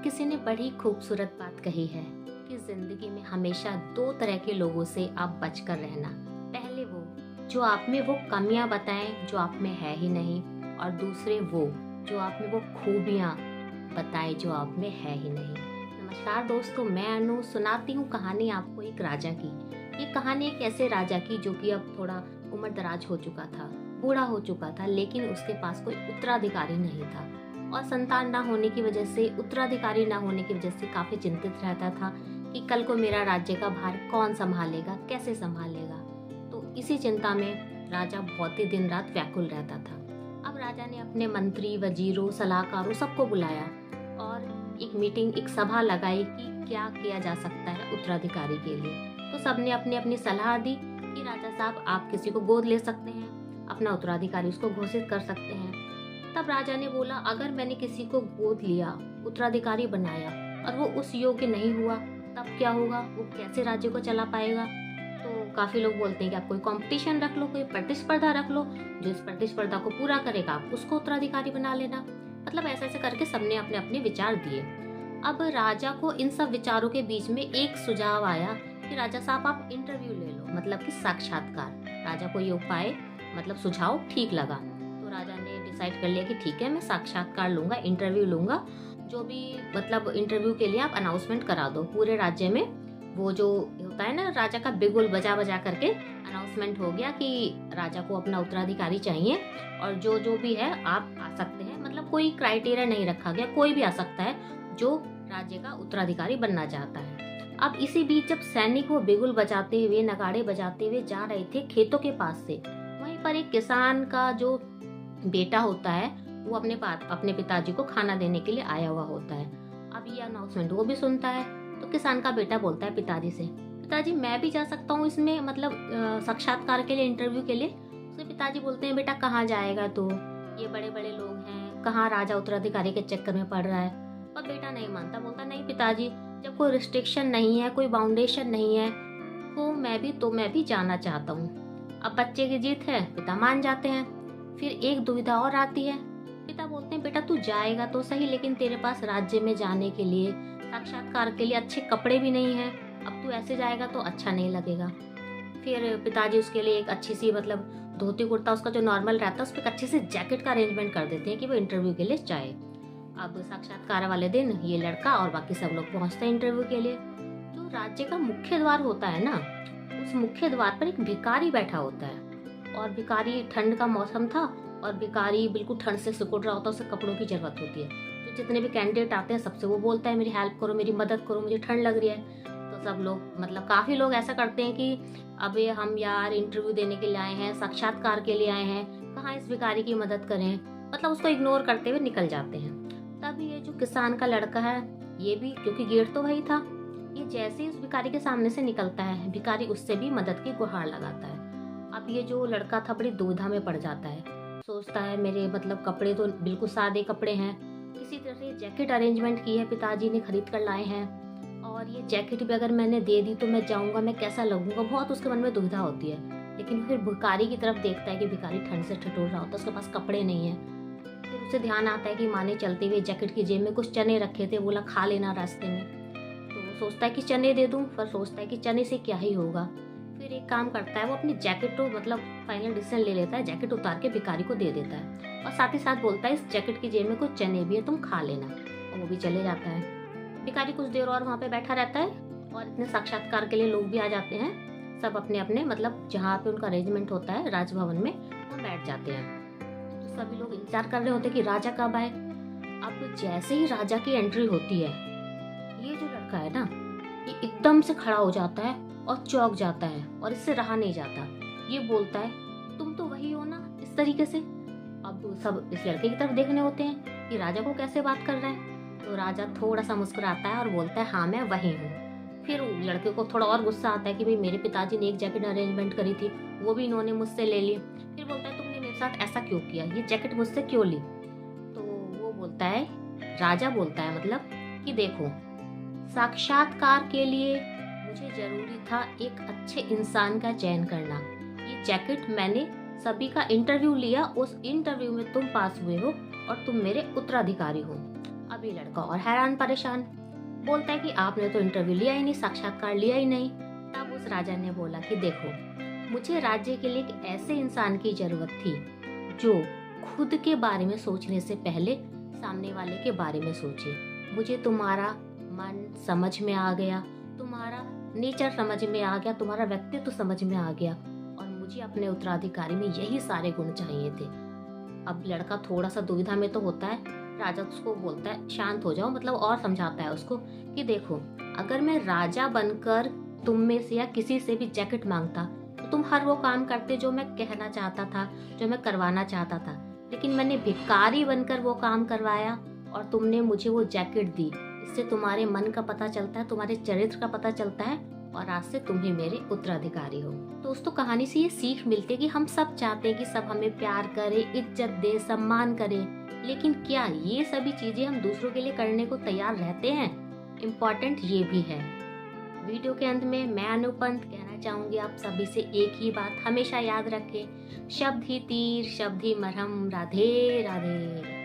किसी ने बड़ी खूबसूरत बात कही है कि जिंदगी में हमेशा दो तरह के लोगों से आप बचकर रहना। पहले वो जो आप में वो कमियां बताएं जो आप में है ही नहीं, और दूसरे वो जो आप में वो खूबियां बताएं जो आप में है ही नहीं। नमस्कार दोस्तों, मैं अनु सुनाती हूँ कहानी आपको एक राजा की। ये कहानी एक ऐसे राजा की जो कि अब थोड़ा उम्र दराज हो चुका था, बूढ़ा हो चुका था, लेकिन उसके पास कोई उत्तराधिकारी नहीं था। और संतान ना होने की वजह से, उत्तराधिकारी ना होने की वजह से काफी चिंतित रहता था कि कल को मेरा राज्य का भार कौन संभालेगा, कैसे संभालेगा। तो इसी चिंता में राजा बहुत ही दिन रात व्याकुल रहता था। अब राजा ने अपने मंत्री, वजीरों, सलाहकारों सबको बुलाया और एक मीटिंग, एक सभा लगाई कि क्या किया जा सकता है उत्तराधिकारी के लिए। तो सबने अपनी अपनी सलाह दी कि राजा साहब, आप किसी को गोद ले सकते हैं, अपना उत्तराधिकारी उसको घोषित कर सकते हैं। तब राजा ने बोला, अगर मैंने किसी को गोद लिया, उत्तराधिकारी बनाया और वो उस योग्य नहीं हुआ, तब क्या होगा? वो कैसे राज्य को चला पाएगा? तो काफी लोग बोलते हैं कि आप कोई कंपटीशन रख लो, कोई प्रतिस्पर्धा रख लो, जो इस प्रतिस्पर्धा को पूरा करेगा आप उसको उत्तराधिकारी बना लेना। मतलब ऐसे ऐसे करके सबने अपने अपने विचार दिए। अब राजा को इन सब विचारों के बीच में एक सुझाव आया कि राजा साहब, आप इंटरव्यू ले लो, मतलब कि साक्षात्कार। राजा को ये उपाय, मतलब सुझाव ठीक लगा। तो राजा ने डिसाइड कर लिया कि ठीक है, मैं साक्षात्कार लूंगा, इंटरव्यू लूंगा। जो भी मतलब इंटरव्यू के लिए आप अनाउंसमेंट करा दो पूरे राज्य में। वो जो होता है ना, राजा का बिगुल बजा बजा करके अनाउंसमेंट हो गया कि राजा को अपना उत्तराधिकारी चाहिए और जो जो भी है आप आ सकते हैं। मतलब कोई क्राइटेरिया नहीं रखा गया, कोई भी आ सकता है जो राज्य का उत्तराधिकारी बनना चाहता है। अब इसी बीच जब सैनिक वो बिगुल बजाते हुए, नगाड़े बजाते हुए जा रहे थे खेतों के पास से, वहीं पर एक किसान का जो बेटा होता है वो अपने पिताजी को खाना देने के लिए आया हुआ होता है। अब ये अनाउंसमेंट वो भी सुनता है। तो किसान का बेटा बोलता है पिताजी से, पिताजी मैं भी जा सकता हूँ इसमें, मतलब साक्षात्कार के लिए, इंटरव्यू के लिए। उसके पिताजी बोलते हैं, बेटा कहाँ जाएगा तू, ये बड़े बड़े लोग हैं, कहाँ राजा उत्तराधिकारी के चक्कर में पड़ रहा है। पर बेटा नहीं मानता, बोलता नहीं पिताजी, जब कोई रिस्ट्रिक्शन नहीं है, कोई बाउंडेशन नहीं है, तो मैं भी जाना चाहता हूँ। अब बच्चे की जीत है, पिता मान जाते हैं। फिर एक दुविधा और आती है। पिता बोलते हैं, बेटा तू जाएगा तो सही, लेकिन तेरे पास राज्य में जाने के लिए, साक्षात्कार के लिए अच्छे कपड़े भी नहीं है। अब तू ऐसे जाएगा तो अच्छा नहीं लगेगा। फिर पिताजी उसके लिए एक अच्छी सी, मतलब धोती कुर्ता उसका जो नॉर्मल रहता है, उस पर अच्छे से जैकेट का अरेंजमेंट कर देते हैं कि वो इंटरव्यू के लिए जाए। अब साक्षात्कार वाले दिन ये लड़का और बाकी सब लोग पहुंचते हैं इंटरव्यू के लिए। जो राज्य का मुख्य द्वार होता है ना, उस मुख्य द्वार पर एक भिखारी बैठा होता है। और भिखारी, ठंड का मौसम था और भिखारी बिल्कुल ठंड से सिकुड़ रहा होता है, उसे कपड़ों की जरूरत होती है। तो जितने भी कैंडिडेट आते हैं सबसे वो बोलता है, मेरी हेल्प करो, मेरी मदद करो, मुझे ठंड लग रही है। तो सब लोग, मतलब काफी लोग ऐसा करते हैं कि अबे हम यार इंटरव्यू देने के लिए आए हैं, साक्षात्कार के लिए आए हैं, कहाँ इस भिखारी की मदद करें, मतलब उसको इग्नोर करते हुए निकल जाते हैं। तब ये जो किसान का लड़का है, ये भी, क्योंकि गेट तो वही था, ये जैसे ही उस भिखारी के सामने से निकलता है, भिखारी उससे भी मदद की गुहार लगाता है। अब ये जो लड़का था बड़ी दुविधा में पड़ जाता है। सोचता है, मेरे मतलब कपड़े तो बिल्कुल सादे कपड़े हैं, किसी तरह से जैकेट अरेंजमेंट की है, पिताजी ने खरीद कर लाए हैं, और ये जैकेट भी अगर मैंने दे दी तो मैं जाऊंगा, मैं कैसा लगूंगा, बहुत उसके मन में दुविधा होती है। लेकिन फिर भिखारी की तरफ देखता है कि भिखारी ठंड से ठिठुर रहा होता है, उसके पास कपड़े नहीं है। फिर उसे ध्यान आता है कि माँ ने चलते हुए जैकेट की जेब में कुछ चने रखे थे, बोला खा लेना रास्ते में। तो वो सोचता है कि चने दे दूं, पर सोचता है कि चने से क्या ही होगा। फिर एक काम करता है, वो अपनी जैकेट को, मतलब फाइनल डिसीजन ले लेता है, जैकेट उतार के भिखारी को दे देता है और साथ ही साथ बोलता है, इस जैकेट की जेब में कुछ चने भी है, तुम खा लेना। और वो भी चले जाता है। भिखारी कुछ देर और वहाँ पे बैठा रहता है और इतने साक्षात्कार के लिए लोग भी आ जाते हैं। सब अपने अपने, मतलब जहाँ पे उनका अरेंजमेंट होता है राजभवन में, वो बैठ जाते हैं। तो सभी लोग इंतजार कर रहे होते हैं कि राजा कब आए। अब जैसे ही राजा की एंट्री होती है, ये जो लड़का है ना, ये एकदम से खड़ा हो जाता है और चौंक जाता है और इससे रहा नहीं जाता। ये बोलता है, तुम तो वही हो ना, इस तरीके से। अब सब इस लड़के की तरफ देखने होते हैं कि राजा को कैसे बात कर रहा है। तो राजा थोड़ा सा मुस्कुराता है और बोलता है, हाँ मैं वही हूँ। फिर लड़के को थोड़ा और गुस्सा आता है कि भाई मेरे पिताजी ने एक जैकेट अरेंजमेंट करी थी, वो भी इन्होंने मुझसे ले ली। फिर बोलता है, तुमने मेरे साथ ऐसा क्यों किया, ये जैकेट मुझसे क्यों ली? तो वो बोलता है, राजा बोलता है मतलब कि देखो, साक्षात्कार के लिए मुझे जरूरी था एक अच्छे इंसान का चयन करना। ये जैकेट मैंने सभी का इंटरव्यू लिया, उस इंटरव्यू में तुम पास हुए हो और तुम मेरे उत्तराधिकारी हो। अब अब ये लड़का और हैरान परेशान बोलता है कि आपने तो इंटरव्यू लिया ही नहीं, साक्षात्कार लिया ही नहीं। तब उस राजा ने बोला कि देखो, मुझे राज्य के लिए एक ऐसे इंसान की जरूरत थी जो खुद के बारे में सोचने से पहले सामने वाले के बारे में सोचे। मुझे तुम्हारा मन समझ में आ गया, तुम्हारा नेचर समझ में आ गया, तुम्हारा व्यक्तित्व समझ में आ गया और मुझे अपने उत्तराधिकारी में यही सारे गुण चाहिए थे। अब लड़का थोड़ा सा दुविधा में तो होता है। राजा उसको बोलता है शांत हो जाओ, मतलब और समझाता है उसको कि देखो, अगर मैं राजा बनकर तुम में से या किसी से भी जैकेट मांगता तो तुम हर वो काम करते जो मैं कहना चाहता था, जो मैं करवाना चाहता था, लेकिन मैंने भिखारी बनकर वो काम करवाया और तुमने मुझे वो जैकेट दी। इससे तुम्हारे मन का पता चलता है, तुम्हारे चरित्र का पता चलता है और आज से तुम ही मेरे उत्तराधिकारी हो। दोस्तों, कहानी से ये सीख मिलती है कि हम सब चाहते हैं कि सब हमें प्यार करे, इज्जत दे, सम्मान करे, लेकिन क्या ये सभी चीजें हम दूसरों के लिए करने को तैयार रहते हैं? इम्पोर्टेंट ये भी है। वीडियो के अंत में मैं अनुपंत कहना चाहूंगी आप सभी से एक ही बात, हमेशा याद रखें, शब्द ही तीर, शब्द ही मरहम। राधे राधे।